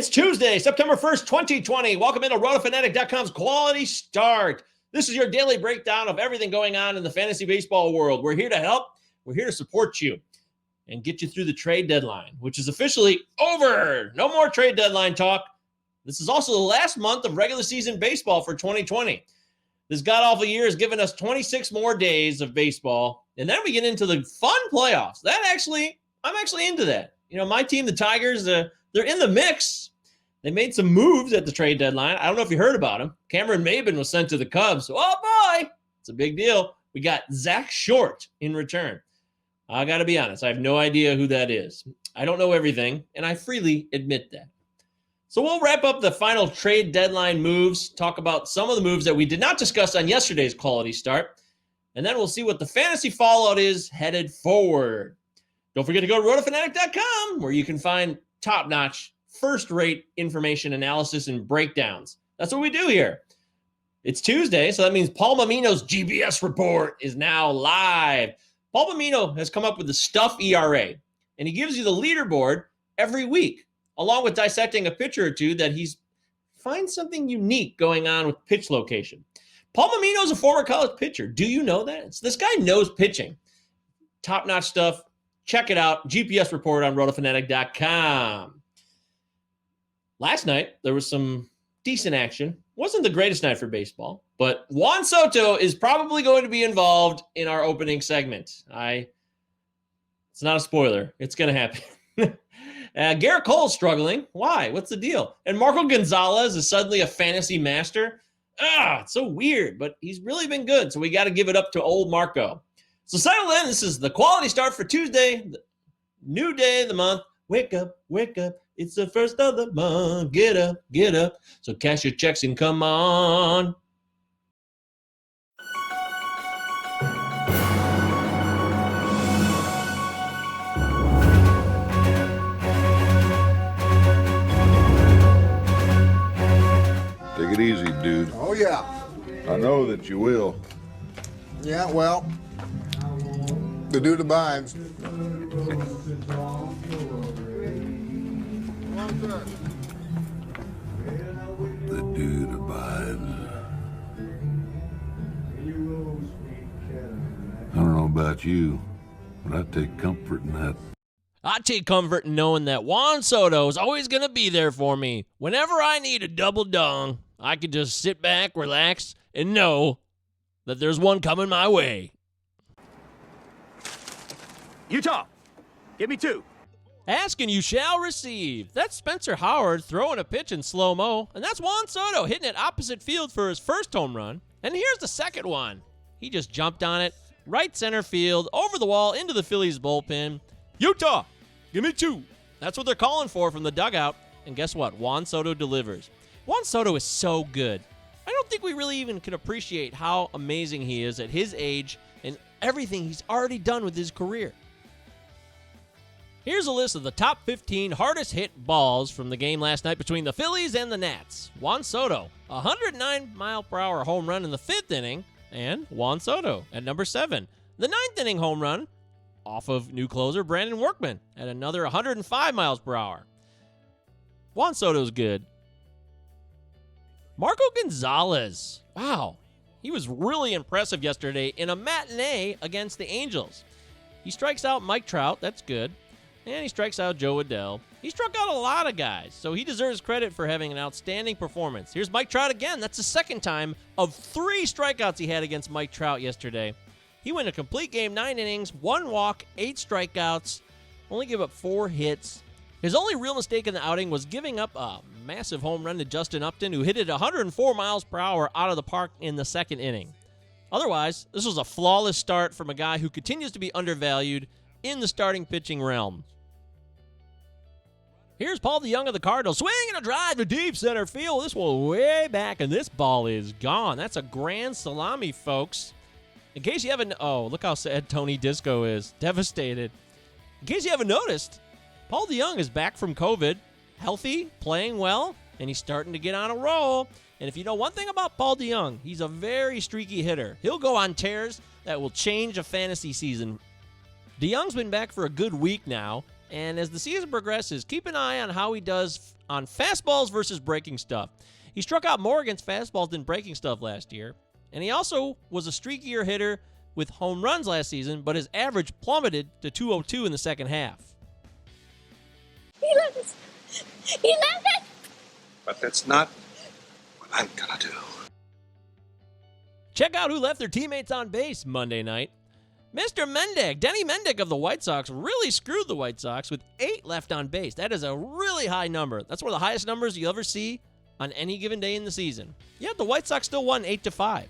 It's Tuesday, September 1st, 2020. Welcome into RotoFanatic.com's Quality Start. This is your daily breakdown of everything going on in the fantasy baseball world. We're here to help. We're here to support you and get you through the trade deadline, which is officially over. No more trade deadline talk. This is also the last month of regular season baseball for 2020. This god-awful year has given us 26 more days of baseball, and then we get into the fun playoffs. I'm actually into that. You know, my team, the Tigers, they're in the mix. They made some moves at the trade deadline. I don't know if you heard about them. Cameron Maybin was sent to the Cubs. Oh, boy, it's a big deal. We got Zach Short in return. I got to be honest. I have no idea who that is. I don't know everything, and I freely admit that. So we'll wrap up the final trade deadline moves, talk about some of the moves that we did not discuss on yesterday's Quality Start, and then we'll see what the fantasy fallout is headed forward. Don't forget to go to RotoFanatic.com, where you can find top-notch, first-rate information, analysis, and breakdowns. That's what we do here. It's Tuesday, so that means Paul Mamino's GBS report is now live. Paul Mamino has come up with the Stuff ERA, and he gives you the leaderboard every week, along with dissecting a pitcher or two that he's finds something unique going on with pitch location. Paul Mamino is a former college pitcher. Do you know that? This guy knows pitching. Top-notch stuff. Check it out. GPS report on RotoFanatic.com. Last night, there was some decent action. Wasn't the greatest night for baseball, but Juan Soto is probably going to be involved in our opening segment. It's not a spoiler. It's going to happen. Garrett Cole's struggling. Why? What's the deal? And Marco Gonzalez is suddenly a fantasy master. It's so weird, but he's really been good, so we got to give it up to old Marco. So settle in. This is the Quality Start for Tuesday, the new day of the month. Wake up, wake up. It's the first of the month. Get up, get up. So cash your checks and come on. Take it easy, dude. Oh, yeah. I know that you will. Yeah, well, the dude abides. The dude abides. I don't know about you, but I take comfort in that. I take comfort in knowing that Juan Soto is always going to be there for me. Whenever I need a double dong, I can just sit back, relax, and know that there's one coming my way. Utah, give me two. Ask and you shall receive. That's Spencer Howard throwing a pitch in slow-mo, and that's Juan Soto hitting it opposite field for his first home run. And here's the second one. He just jumped on it, right center field, over the wall, into the Phillies bullpen. Utah, give me two. That's what they're calling for from the dugout. And guess what? Juan Soto delivers. Juan Soto is so good. I don't think we really even can appreciate how amazing he is at his age and everything he's already done with his career. Here's a list of the top 15 hardest hit balls from the game last night between the Phillies and the Nats. Juan Soto, 109-mile-per-hour home run in the 5th inning, and Juan Soto at number 7. The 9th inning home run off of new closer Brandon Workman at another 105 miles per hour. Juan Soto's good. Marco Gonzalez. Wow. He was really impressive yesterday in a matinee against the Angels. He strikes out Mike Trout. That's good. And he strikes out Joe Adell. He struck out a lot of guys, so he deserves credit for having an outstanding performance. Here's Mike Trout again. That's the second time of 3 strikeouts he had against Mike Trout yesterday. He went a complete game, 9 innings, 1 walk, 8 strikeouts, only gave up 4 hits. His only real mistake in the outing was giving up a massive home run to Justin Upton, who hit it 104 miles per hour out of the park in the 2nd inning. Otherwise, this was a flawless start from a guy who continues to be undervalued in the starting pitching realm. Here's Paul DeJong of the Cardinals, swinging a drive to deep center field. This one way back, and this ball is gone. That's a grand salami, folks. In case you haven't, look how sad Tony Disco is. Devastated. In case you haven't noticed, Paul DeJong is back from COVID, healthy, playing well, and he's starting to get on a roll. And if you know one thing about Paul DeJong, he's a very streaky hitter. He'll go on tears that will change a fantasy season. DeJong's been back for a good week now, And as the season progresses, keep an eye on how he does on fastballs versus breaking stuff. He struck out more against fastballs than breaking stuff last year. And he also was a streakier hitter with home runs last season, but his average plummeted to 202 in the second half. He left us. He left us. But that's not what I'm gonna do. Check out who left their teammates on base Monday night. Mr. Mendick, Denny Mendick of the White Sox, really screwed the White Sox with 8 left on base. That is a really high number. That's one of the highest numbers you'll ever see on any given day in the season. Yet the White Sox still won 8-5.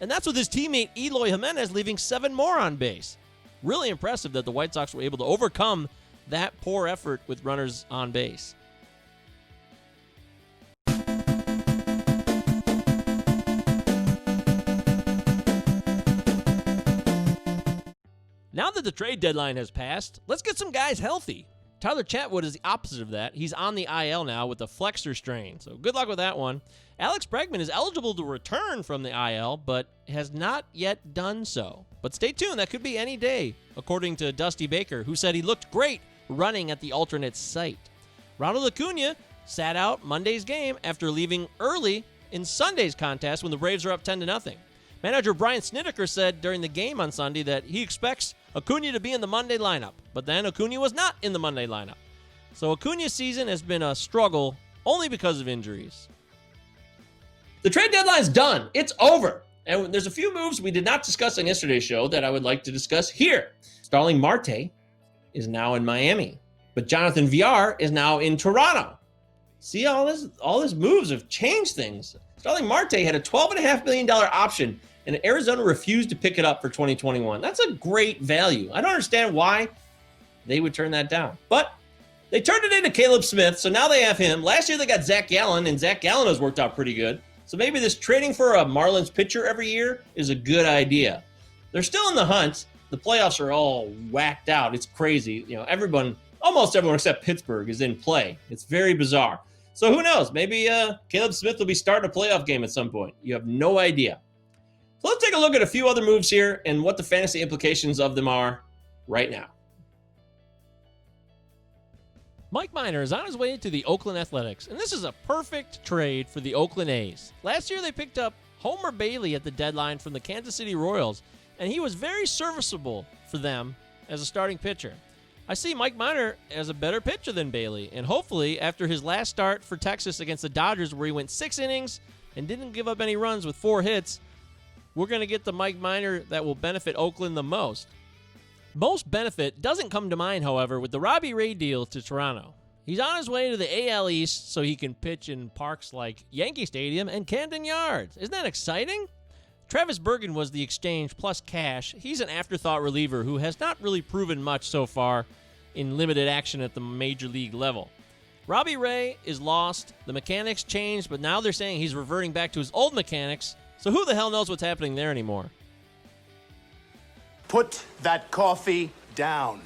And that's with his teammate Eloy Jimenez leaving 7 more on base. Really impressive that the White Sox were able to overcome that poor effort with runners on base. Now that the trade deadline has passed, let's get some guys healthy. Tyler Chatwood is the opposite of that. He's on the IL now with a flexor strain, so good luck with that one. Alex Bregman is eligible to return from the IL, but has not yet done so. But stay tuned, that could be any day, according to Dusty Baker, who said he looked great running at the alternate site. Ronald Acuna sat out Monday's game after leaving early in Sunday's contest when the Braves were up 10-0. Manager Brian Snideker said during the game on Sunday that he expects Acuna to be in the Monday lineup, but then Acuna was not in the Monday lineup. So Acuna's season has been a struggle only because of injuries. The trade deadline's done. It's over. And there's a few moves we did not discuss on yesterday's show that I would like to discuss here. Starling Marte is now in Miami, but Jonathan Villar is now in Toronto. See, all these moves have changed things. Starling Marte had a $12.5 million option, and Arizona refused to pick it up for 2021. That's a great value. I don't understand why they would turn that down. But they turned it into Caleb Smith, so now they have him. Last year they got Zach Gallen, and Zach Gallen has worked out pretty good. So maybe this trading for a Marlins pitcher every year is a good idea. They're still in the hunt. The playoffs are all whacked out. It's crazy. You know, almost everyone except Pittsburgh is in play. It's very bizarre. So who knows? Maybe Caleb Smith will be starting a playoff game at some point. You have no idea. So let's take a look at a few other moves here and what the fantasy implications of them are right now. Mike Minor is on his way to the Oakland Athletics, and this is a perfect trade for the Oakland A's. Last year they picked up Homer Bailey at the deadline from the Kansas City Royals, and he was very serviceable for them as a starting pitcher. I see Mike Minor as a better pitcher than Bailey, and hopefully after his last start for Texas against the Dodgers where he went 6 innings and didn't give up any runs with 4 hits, we're going to get the Mike Minor that will benefit Oakland the most. Most benefit doesn't come to mind, however, with the Robbie Ray deal to Toronto. He's on his way to the AL East so he can pitch in parks like Yankee Stadium and Camden Yards. Isn't that exciting? Travis Bergen was the exchange plus cash. He's an afterthought reliever who has not really proven much so far in limited action at the major league level. Robbie Ray is lost. The mechanics changed, but now they're saying he's reverting back to his old mechanics. So who the hell knows what's happening there anymore? Put that coffee down.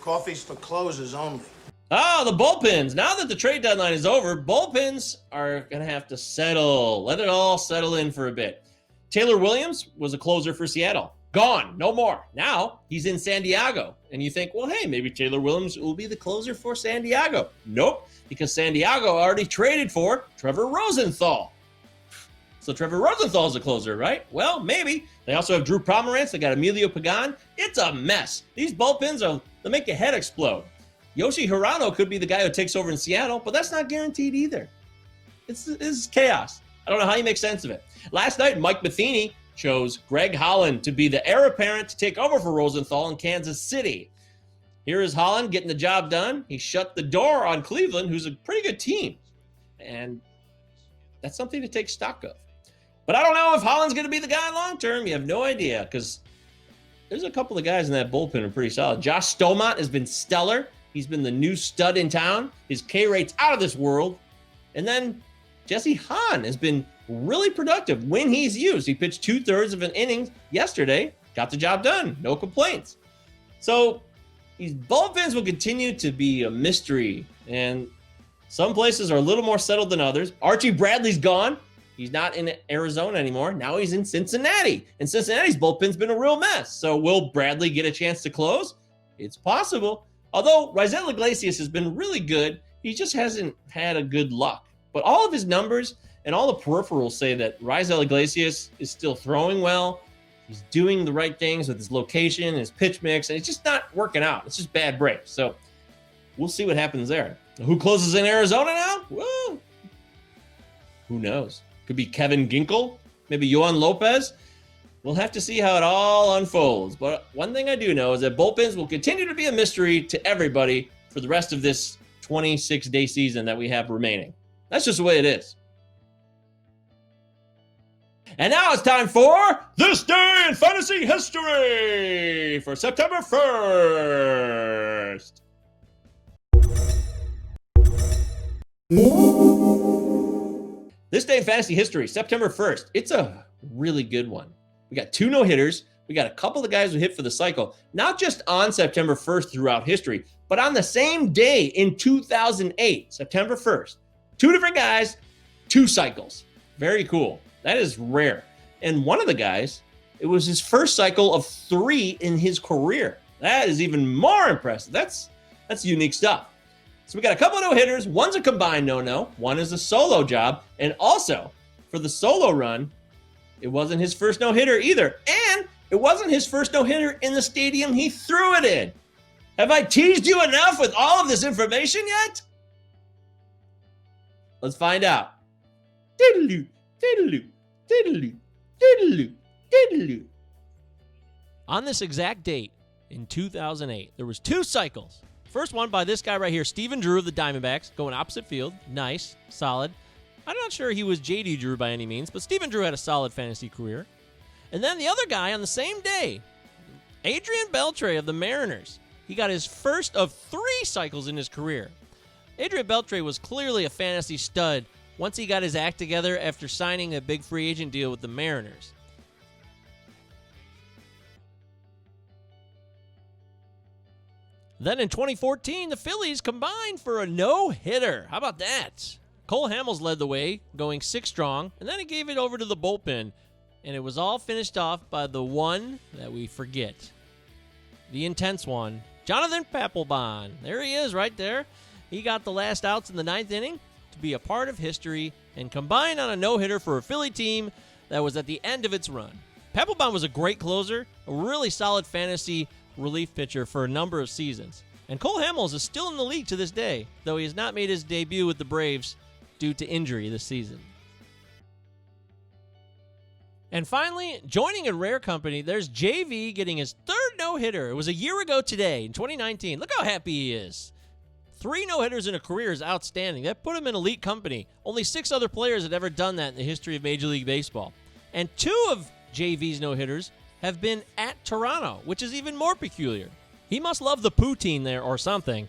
Coffee's for closers only. Oh, the bullpens. Now that the trade deadline is over, bullpens are going to have to settle. Let it all settle in for a bit. Taylor Williams was a closer for Seattle. Gone. No more. Now he's in San Diego. And you think, well, hey, maybe Taylor Williams will be the closer for San Diego. Nope, because San Diego already traded for Trevor Rosenthal. So Trevor Rosenthal is a closer, right? Well, maybe. They also have Drew Pomeranz. They got Emilio Pagan. It's a mess. These bullpens they'll make your head explode. Yoshi Hirano could be the guy who takes over in Seattle, but that's not guaranteed either. This is chaos. I don't know how you make sense of it. Last night, Mike Matheny chose Greg Holland to be the heir apparent to take over for Rosenthal in Kansas City. Here is Holland getting the job done. He shut the door on Cleveland, who's a pretty good team. And that's something to take stock of. But I don't know if Holland's going to be the guy long term. You have no idea because there's a couple of guys in that bullpen who are pretty solid. Josh Stolmont has been stellar. He's been the new stud in town. His K rate's out of this world. And then Jesse Hahn has been really productive when he's used. He pitched 2/3 of an inning yesterday, got the job done, no complaints. So these bullpens will continue to be a mystery, and some places are a little more settled than others. Archie Bradley's gone. He's not in Arizona anymore. Now he's in Cincinnati. And Cincinnati's bullpen's been a real mess. So will Bradley get a chance to close? It's possible. Although Raisel Iglesias has been really good, he just hasn't had a good luck. But all of his numbers and all the peripherals say that Raisel Iglesias is still throwing well. He's doing the right things with his location, his pitch mix, and it's just not working out. It's just bad breaks. So we'll see what happens there. Who closes in Arizona now? Well, who knows? Could be Kevin Ginkel, maybe Yohan Lopez. We'll have to see how it all unfolds. But one thing I do know is that bullpens will continue to be a mystery to everybody for the rest of this 26-day season that we have remaining. That's just the way it is. And now it's time for This Day in Fantasy History for September 1st. This Day in Fantasy History, September 1st. It's a really good one. We got 2 no-hitters. We got a couple of guys who hit for the cycle, not just on September 1st throughout history, but on the same day in 2008, September 1st. 2 different guys, 2 cycles. Very cool. That is rare. And one of the guys, it was his first cycle of 3 in his career. That is even more impressive. That's unique stuff. So we got a couple of no-hitters. One's a combined no-no. One is a solo job. And also, for the solo run, it wasn't his first no-hitter either. And it wasn't his first no-hitter in the stadium he threw it in. Have I teased you enough with all of this information yet? Let's find out. Diddle-oo, diddle-oo, diddle-oo, diddle-oo, diddle-oo. On this exact date in 2008, there was 2 cycles. First one by this guy right here, Stephen Drew of the Diamondbacks, going opposite field. Nice, solid. I'm not sure he was J.D. Drew by any means, but Stephen Drew had a solid fantasy career. And then the other guy on the same day, Adrian Beltre of the Mariners. He got his first of 3 cycles in his career. Adrian Beltre was clearly a fantasy stud once he got his act together after signing a big free agent deal with the Mariners. Then in 2014, the Phillies combined for a no-hitter. How about that? Cole Hamels led the way, going 6 strong, and then he gave it over to the bullpen, and it was all finished off by the one that we forget. The intense one, Jonathan Papelbon. There he is right there. He got the last outs in the 9th inning to be a part of history and combined on a no-hitter for a Philly team that was at the end of its run. Papelbon was a great closer, a really solid fantasy relief pitcher for a number of seasons. And Cole Hamels is still in the league to this day, though he has not made his debut with the Braves due to injury this season. And finally, joining in rare company, there's JV getting his 3rd no-hitter. It was a year ago today, in 2019. Look how happy he is. 3 no-hitters in a career is outstanding. That put him in elite company. Only 6 other players had ever done that in the history of Major League Baseball. And 2 of JV's no-hitters have been at Toronto, which is even more peculiar. He must love the poutine there or something.